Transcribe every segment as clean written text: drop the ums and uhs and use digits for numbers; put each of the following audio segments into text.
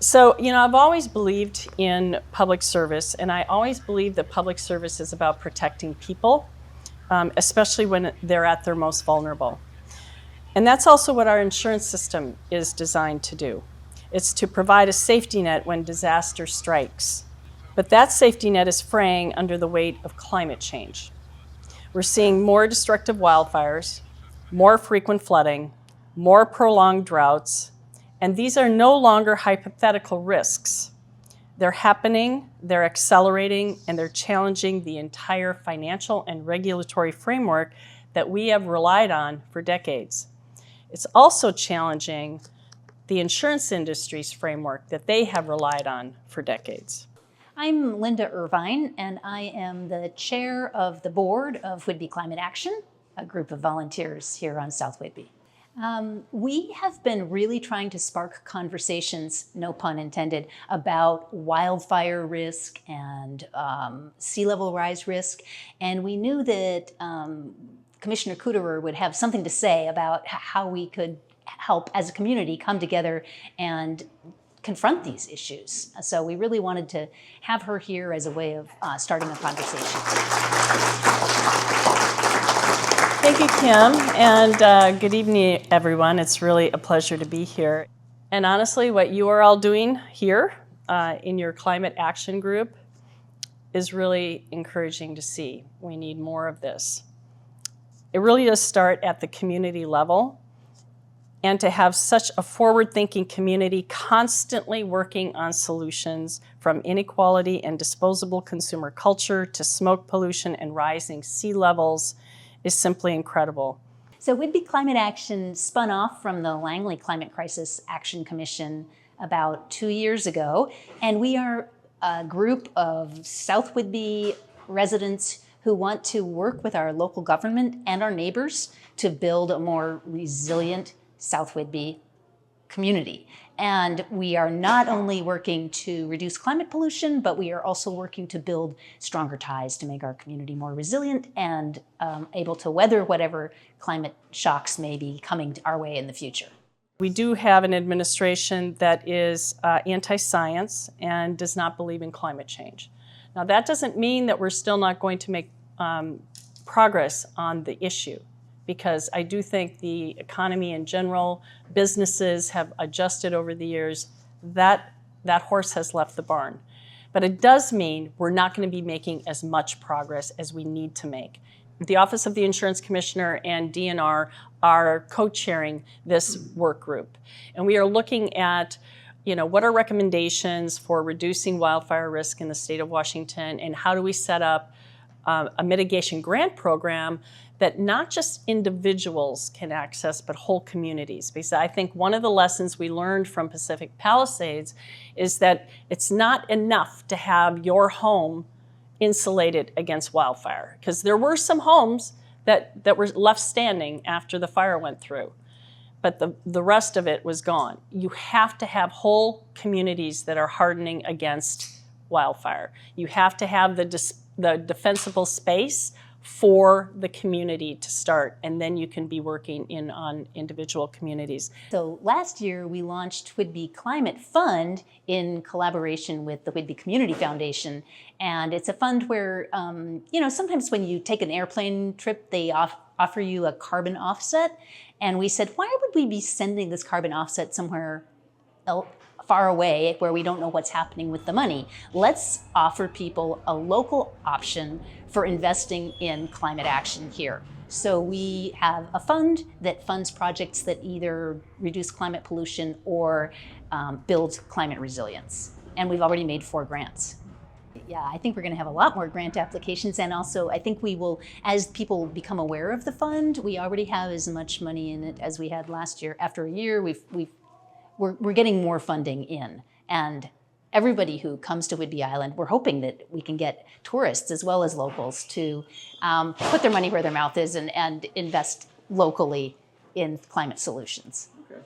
So, I've always believed in public service, and I always believe that public service is about protecting people, especially when they're at their most vulnerable. And that's also what our insurance system is designed to do. It's to provide a safety net when disaster strikes. But that safety net is fraying under the weight of climate change. We're seeing more destructive wildfires, more frequent flooding, more prolonged droughts, and these are no longer hypothetical risks. They're happening, they're accelerating, and they're challenging the entire financial and regulatory framework that we have relied on for decades. It's also challenging the insurance industry's framework that they have relied on for decades. I'm Linda Irvine, and I am the chair of the board of Whidbey Climate Action, a group of volunteers here on South Whidbey. We have been really trying to spark conversations, no pun intended, about wildfire risk and sea level rise risk. And we knew that Commissioner Kuderer would have something to say about how we could help as a community come together and confront these issues. So we really wanted to have her here as a way of starting a conversation. Thank you, Kim, and good evening, everyone. It's really a pleasure to be here. And honestly, what you are all doing here in your climate action group is really encouraging to see. We need more of this. It really does start at the community level, and to have such a forward-thinking community constantly working on solutions from inequality and disposable consumer culture to smoke pollution and rising sea levels is simply incredible. So Whidbey Climate Action spun off from the Langley Climate Crisis Action Commission about 2 years ago, and we are a group of South Whidbey residents who want to work with our local government and our neighbors to build a more resilient South Whidbey community. And we are not only working to reduce climate pollution, but we are also working to build stronger ties to make our community more resilient and able to weather whatever climate shocks may be coming our way in the future. We do have an administration that is anti-science and does not believe in climate change. Now, that doesn't mean that we're still not going to make progress on the issue, because I do think the economy in general, businesses have adjusted over the years. That horse has left the barn. But it does mean we're not going to be making as much progress as we need to make. The Office of the Insurance Commissioner and DNR are co-chairing this work group. And we are looking at what are recommendations for reducing wildfire risk in the state of Washington, and how do we set up a mitigation grant program that not just individuals can access, but whole communities. Because I think one of the lessons we learned from Pacific Palisades is that it's not enough to have your home insulated against wildfire. Because there were some homes that were left standing after the fire went through, but the rest of it was gone. You have to have whole communities that are hardening against wildfire. You have to have the defensible space for the community to start, and then you can be working on individual communities. So last year we launched Whidbey Climate Fund in collaboration with the Whidbey Community Foundation, and it's a fund where sometimes when you take an airplane trip they offer you a carbon offset, and we said, why would we be sending this carbon offset somewhere far away where we don't know what's happening with the money? Let's offer people a local option for investing in climate action here. So we have a fund that funds projects that either reduce climate pollution or build climate resilience. And we've already made 4 grants. Yeah, I think we're going to have a lot more grant applications, and also I think we will, as people become aware of the fund, we already have as much money in it as we had last year. After a year, we're getting more funding in, and everybody who comes to Whidbey Island, we're hoping that we can get tourists as well as locals to put their money where their mouth is and invest locally in climate solutions. Okay.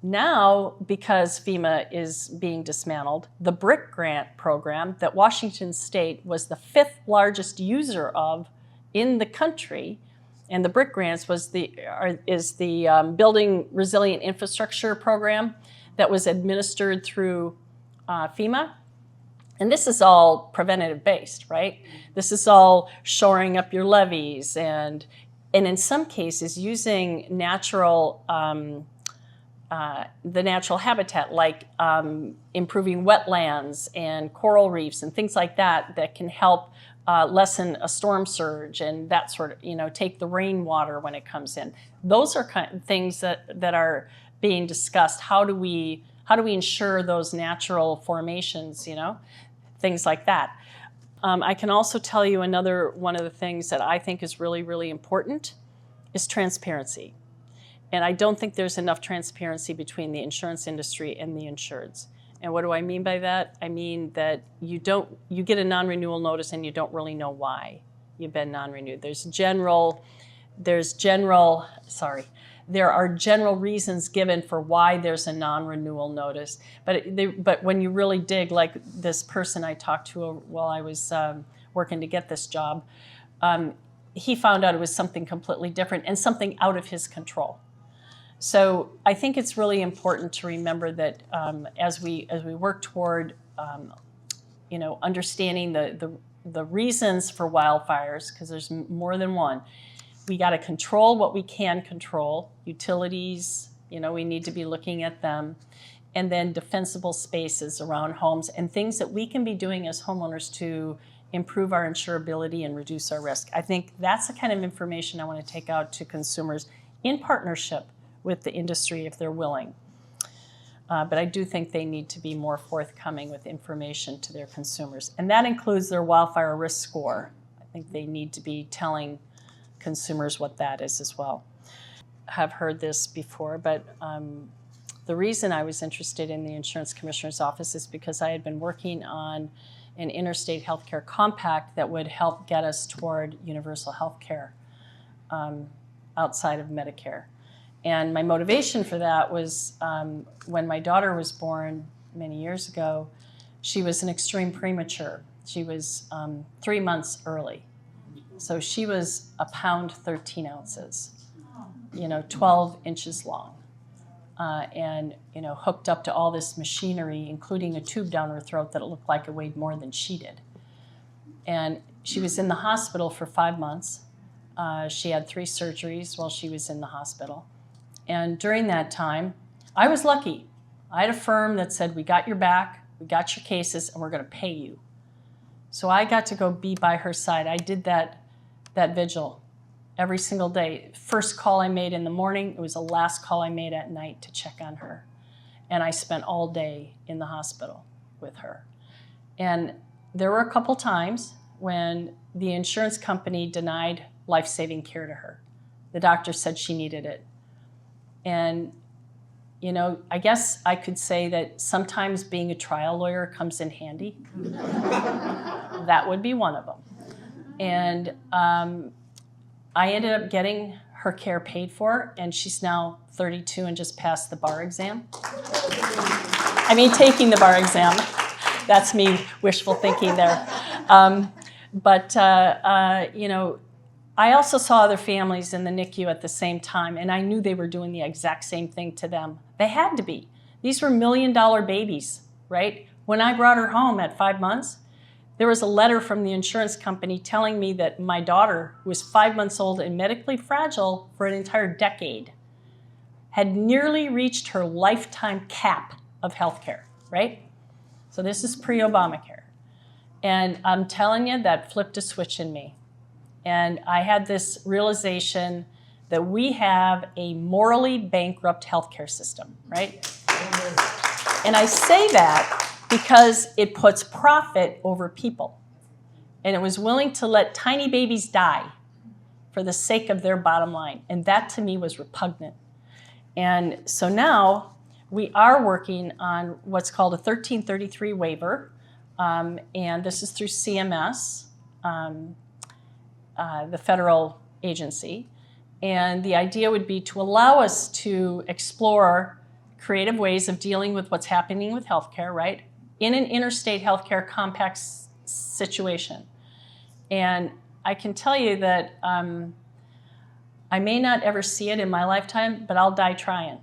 Now, because FEMA is being dismantled, the BRIC grant program that Washington State was the 5th largest user of in the country, and the BRIC grants is the Building Resilient Infrastructure program that was administered through FEMA. And this is all preventative based, right? This is all shoring up your levees and in some cases using natural, the natural habitat, like improving wetlands and coral reefs and things like that can help lessen a storm surge and that sort of, take the rainwater when it comes in. Those are kind of things that are being discussed. How do we ensure those natural formations, things like that. I can also tell you another one of the things that I think is really, really important is transparency. And I don't think there's enough transparency between the insurance industry and the insureds. And what do I mean by that? I mean that you get a non-renewal notice and you don't really know why you've been non-renewed. There are general reasons given for why there's a non-renewal notice. But when you really dig, like this person I talked to while I was working to get this job, he found out it was something completely different and something out of his control. So I think it's really important to remember that as we work toward understanding the reasons for wildfires, because there's more than one, we got to control what we can control. Utilities, we need to be looking at them, and then defensible spaces around homes and things that we can be doing as homeowners to improve our insurability and reduce our risk. I think that's the kind of information I want to take out to consumers in partnership with the industry if they're willing. But I do think they need to be more forthcoming with information to their consumers. And that includes their wildfire risk score. I think they need to be telling consumers what that is as well. I have heard this before, but the reason I was interested in the Insurance Commissioner's Office is because I had been working on an interstate healthcare compact that would help get us toward universal health care outside of Medicare. And my motivation for that was when my daughter was born many years ago, she was an extreme premature. She was 3 months early. So she was 1 pound 13 ounces, 12 inches long, and hooked up to all this machinery, including a tube down her throat that it looked like it weighed more than she did. And she was in the hospital for 5 months. She had 3 surgeries while she was in the hospital. And during that time, I was lucky. I had a firm that said, we got your back, we got your cases, and we're going to pay you. So I got to go be by her side. I did that vigil every single day. First call I made in the morning, it was the last call I made at night to check on her. And I spent all day in the hospital with her. And there were a couple times when the insurance company denied life-saving care to her. The doctor said she needed it. And, I guess I could say that sometimes being a trial lawyer comes in handy. That would be one of them. And I ended up getting her care paid for, and she's now 32 and just passed the bar exam. Taking the bar exam. That's me wishful thinking there. I also saw other families in the NICU at the same time, and I knew they were doing the exact same thing to them. They had to be. These were $1 million babies, right? When I brought her home at 5 months, there was a letter from the insurance company telling me that my daughter, who was 5 months old and medically fragile for an entire decade, had nearly reached her lifetime cap of health care, right? So this is pre-Obamacare. And I'm telling you, that flipped a switch in me. And I had this realization that we have a morally bankrupt healthcare system, right? And I say that because it puts profit over people. And it was willing to let tiny babies die for the sake of their bottom line. And that to me was repugnant. And so now we are working on what's called a 1333 waiver. And this is through CMS. The federal agency. And the idea would be to allow us to explore creative ways of dealing with what's happening with healthcare, right, in an interstate healthcare compact situation. And I can tell you that I may not ever see it in my lifetime, but I'll die trying.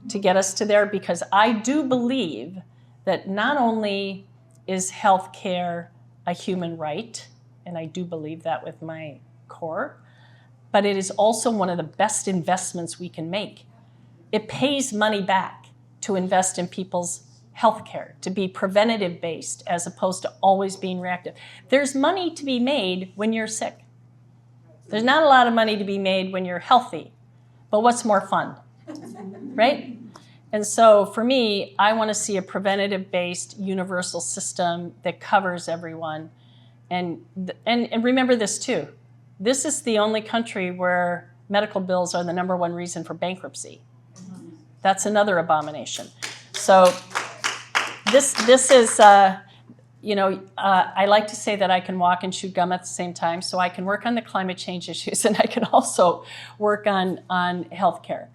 to get us to there, because I do believe that not only is health care a human right, and I do believe that with my core, but it is also one of the best investments we can make. It pays money back to invest in people's health care, to be preventative based as opposed to always being reactive. There's money to be made when you're sick. There's not a lot of money to be made when you're healthy, but what's more fun, right? And so for me, I want to see a preventative based universal system that covers everyone. And remember this too, this is the only country where medical bills are the #1 reason for bankruptcy. That's another abomination. So this is, I like to say that I can walk and chew gum at the same time, so I can work on the climate change issues and I can also work on healthcare.